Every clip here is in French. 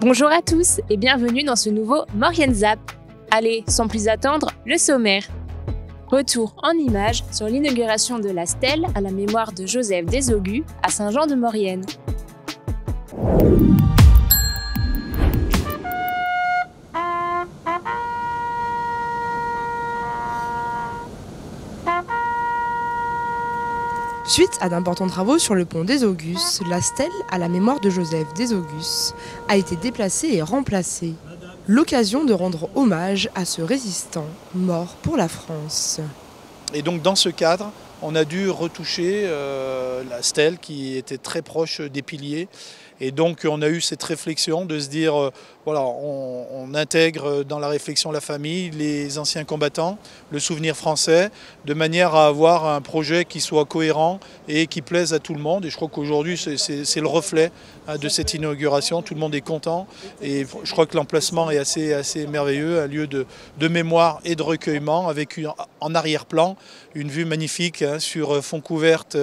Bonjour à tous et bienvenue dans ce nouveau Maurienne Zap. Allez, sans plus attendre, le sommaire. Retour en images sur l'inauguration de la stèle à la mémoire de Joseph Desaugues à Saint-Jean-de-Maurienne. Suite à d'importants travaux sur le pont Desaugues, la stèle à la mémoire de Joseph Desaugues a été déplacée et remplacée. L'occasion de rendre hommage à ce résistant mort pour la France. Et donc dans ce cadre, on a dû retoucher la stèle qui était très proche des piliers. Et donc on a eu cette réflexion de se dire, voilà, on intègre dans la réflexion la famille, les anciens combattants, le souvenir français, de manière à avoir un projet qui soit cohérent et qui plaise à tout le monde. Et je crois qu'aujourd'hui c'est le reflet de cette inauguration, tout le monde est content. Et je crois que l'emplacement est assez merveilleux, un lieu de mémoire et de recueillement, avec en arrière-plan une vue magnifique sur fond couverte,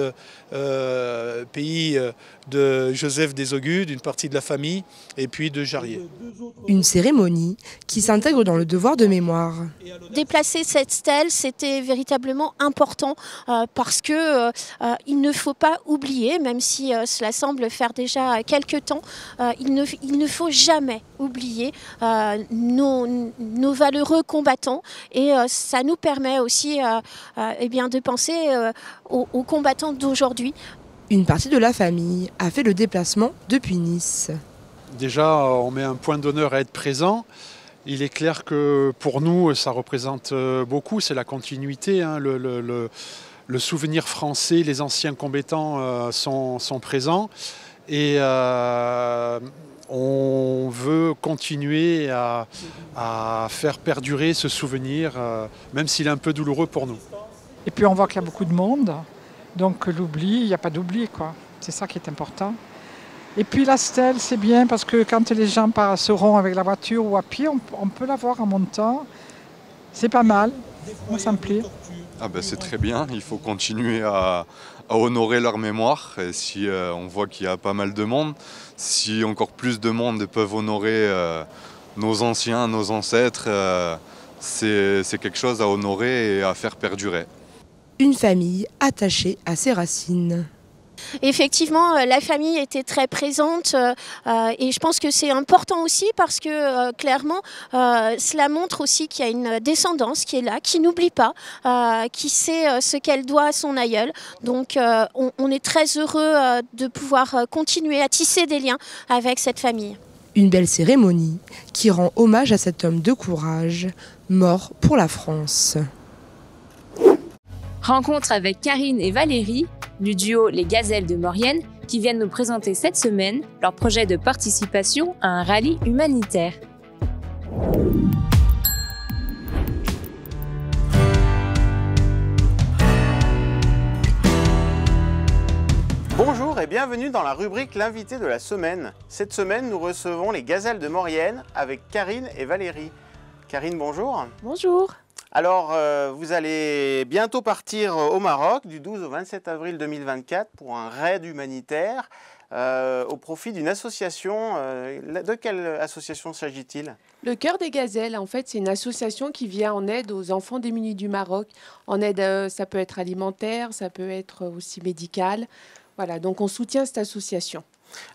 pays de Joseph Desaugues, d'une partie de la famille, et puis de Jarrier. Une cérémonie qui s'intègre dans le devoir de mémoire. Déplacer cette stèle, c'était véritablement important parce que il ne faut pas oublier, même si cela semble faire déjà quelques temps, il ne faut jamais oublier nos valeureux combattants, et ça nous permet aussi de penser aux combattants d'aujourd'hui. Une partie de la famille a fait le déplacement depuis Nice. Déjà, on met un point d'honneur à être présent. Il est clair que pour nous, ça représente beaucoup, c'est la continuité. Le souvenir français, les anciens combattants sont présents. Et on veut continuer à faire perdurer ce souvenir, même s'il est un peu douloureux pour nous. Et puis on voit qu'il y a beaucoup de monde, donc l'oubli, il n'y a pas d'oubli, quoi. C'est ça qui est important. Et puis la stèle, c'est bien parce que quand les gens passeront avec la voiture ou à pied, on peut la voir en montant. C'est pas mal, moi ça me plaît. C'est très bien, il faut continuer à honorer leur mémoire. Et si on voit qu'il y a pas mal de monde, si encore plus de monde peuvent honorer nos anciens, nos ancêtres, c'est quelque chose à honorer et à faire perdurer. Une famille attachée à ses racines. Effectivement, la famille était très présente et je pense que c'est important aussi parce que clairement, cela montre aussi qu'il y a une descendance qui est là, qui n'oublie pas, qui sait ce qu'elle doit à son aïeul. Donc on est très heureux de pouvoir continuer à tisser des liens avec cette famille. Une belle cérémonie qui rend hommage à cet homme de courage, mort pour la France. Rencontre avec Karine et Valérie du duo Les Gazelles de Maurienne qui viennent nous présenter cette semaine leur projet de participation à un rallye humanitaire. Bonjour et bienvenue dans la rubrique L'invité de la semaine. Cette semaine, nous recevons les Gazelles de Maurienne avec Karine et Valérie. Karine, bonjour. Bonjour. Alors, vous allez bientôt partir au Maroc du 12 au 27 avril 2024 pour un raid humanitaire au profit d'une association. De quelle association s'agit-il? Le Cœur des Gazelles, en fait, c'est une association qui vient en aide aux enfants démunis du Maroc. En aide, ça peut être alimentaire, ça peut être aussi médical. Voilà, donc on soutient cette association.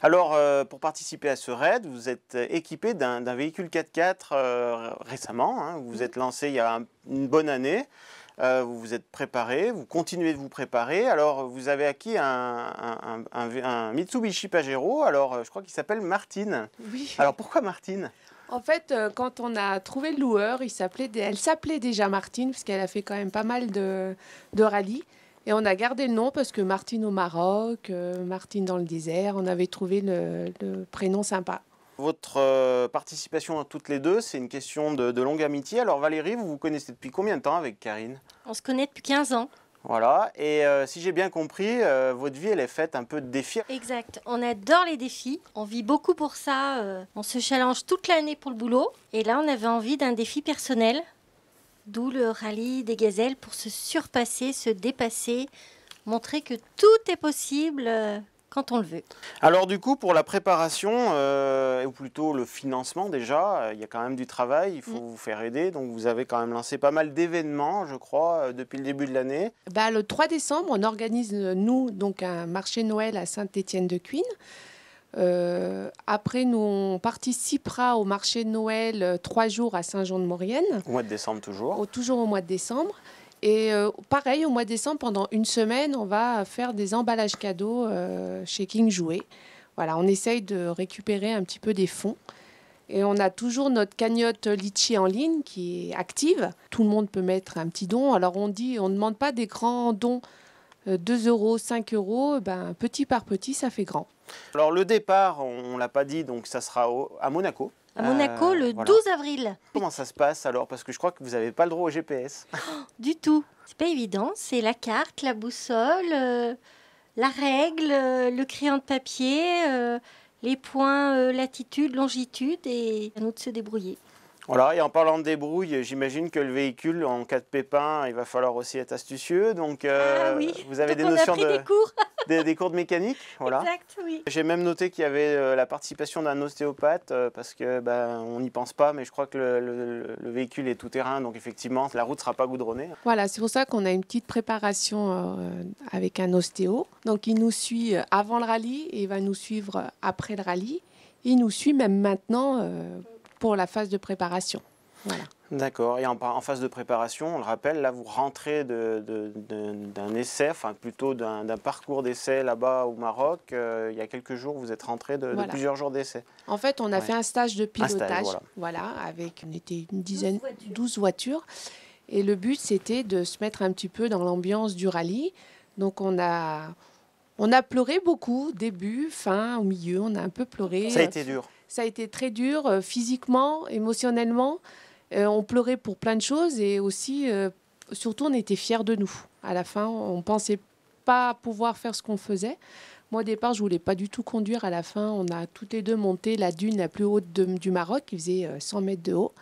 Alors, pour participer à ce raid, vous êtes équipé d'un véhicule 4x4 récemment. Vous vous êtes lancé il y a une bonne année. Vous vous êtes préparé, vous continuez de vous préparer. Alors, vous avez acquis un Mitsubishi Pajero. Alors, je crois qu'il s'appelle Martine. Oui. Alors, pourquoi Martine? En fait, quand on a trouvé le loueur, elle s'appelait déjà Martine, puisqu'elle a fait quand même pas mal de rallyes. Et on a gardé le nom parce que Martine au Maroc, Martine dans le désert, on avait trouvé le prénom sympa. Votre participation à toutes les deux, c'est une question de longue amitié. Alors Valérie, vous vous connaissez depuis combien de temps avec Karine? On se connaît depuis 15 ans. Voilà, et si j'ai bien compris, votre vie, elle est faite un peu de défis. Exact, on adore les défis, on vit beaucoup pour ça, on se challenge toute l'année pour le boulot. Et là, on avait envie d'un défi personnel. D'où le rallye des gazelles pour se surpasser, se dépasser, montrer que tout est possible quand on le veut. Alors du coup, pour la préparation, ou plutôt le financement déjà, il y a quand même du travail, il faut vous faire aider. Donc vous avez quand même lancé pas mal d'événements, je crois, depuis le début de l'année. Le 3 décembre, on organise, nous, donc un marché Noël à Saint-Étienne-de-Cuines. Après, nous, on participera au marché de Noël 3 jours à Saint-Jean-de-Maurienne. Au mois de décembre toujours. Toujours au mois de décembre. Et pareil, au mois de décembre, pendant une semaine, on va faire des emballages cadeaux chez King Jouet. Voilà, on essaye de récupérer un petit peu des fonds. Et on a toujours notre cagnotte Litchi en ligne qui est active. Tout le monde peut mettre un petit don. Alors on ne demande pas des grands dons, 2 euros, 5 euros. Petit par petit, ça fait grand. Alors le départ, on ne l'a pas dit, donc ça sera à Monaco. À Monaco, le 12 avril. Comment ça se passe alors? Parce que je crois que vous n'avez pas le droit au GPS. Du tout. C'est pas évident. C'est la carte, la boussole, la règle, le crayon de papier, les points latitude, longitude, et à nous de se débrouiller. Voilà, et en parlant de débrouille, j'imagine que le véhicule, en cas de pépin, il va falloir aussi être astucieux. Donc, oui. Vous avez donc des notions des cours. des cours de mécanique. Voilà. Exact, oui. J'ai même noté qu'il y avait la participation d'un ostéopathe, parce que on n'y pense pas, mais je crois que le véhicule est tout-terrain, donc effectivement, la route ne sera pas goudronnée. Voilà, c'est pour ça qu'on a une petite préparation avec un ostéo. Donc, il nous suit avant le rallye et il va nous suivre après le rallye. Il nous suit même maintenant pour la phase de préparation. Voilà. D'accord. Et en phase de préparation, on le rappelle, là, vous rentrez d'un essai, enfin plutôt d'un parcours d'essai là-bas au Maroc. Il y a quelques jours, vous êtes rentré de plusieurs jours d'essai. En fait, on a fait un stage de pilotage, on était une dizaine, 12 voitures. Et le but, c'était de se mettre un petit peu dans l'ambiance du rallye. Donc, on a pleuré beaucoup, début, fin, au milieu, on a un peu pleuré. Ça a été dur. Ça a été très dur, physiquement, émotionnellement. On pleurait pour plein de choses et aussi, surtout, on était fiers de nous. À la fin, on ne pensait pas pouvoir faire ce qu'on faisait. Moi, au départ, je ne voulais pas du tout conduire. À la fin, on a toutes les deux monté la dune la plus haute du Maroc, qui faisait 100 mètres de haut.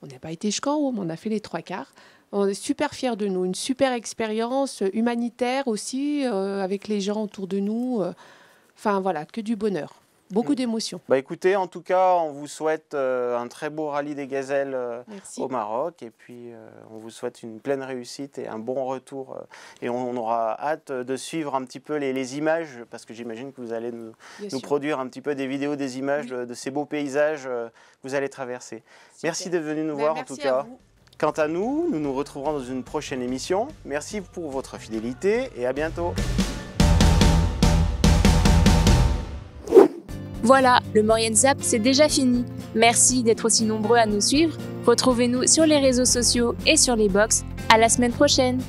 On n'a pas été jusqu'en haut, mais on a fait les 3/4. On est super fiers de nous. Une super expérience humanitaire aussi, avec les gens autour de nous. Enfin, voilà, que du bonheur. Beaucoup d'émotions. Écoutez, en tout cas, on vous souhaite un très beau rallye des gazelles au Maroc. Et puis, on vous souhaite une pleine réussite et un bon retour. Et on aura hâte de suivre un petit peu les images, parce que j'imagine que vous allez nous produire un petit peu des vidéos, des images de ces beaux paysages que vous allez traverser. Super. Merci d'être venu nous voir, en tout cas. Quant à nous, nous nous retrouverons dans une prochaine émission. Merci pour votre fidélité et à bientôt. Voilà, le Maurienne Zap, c'est déjà fini. Merci d'être aussi nombreux à nous suivre. Retrouvez-nous sur les réseaux sociaux et sur les box. À la semaine prochaine.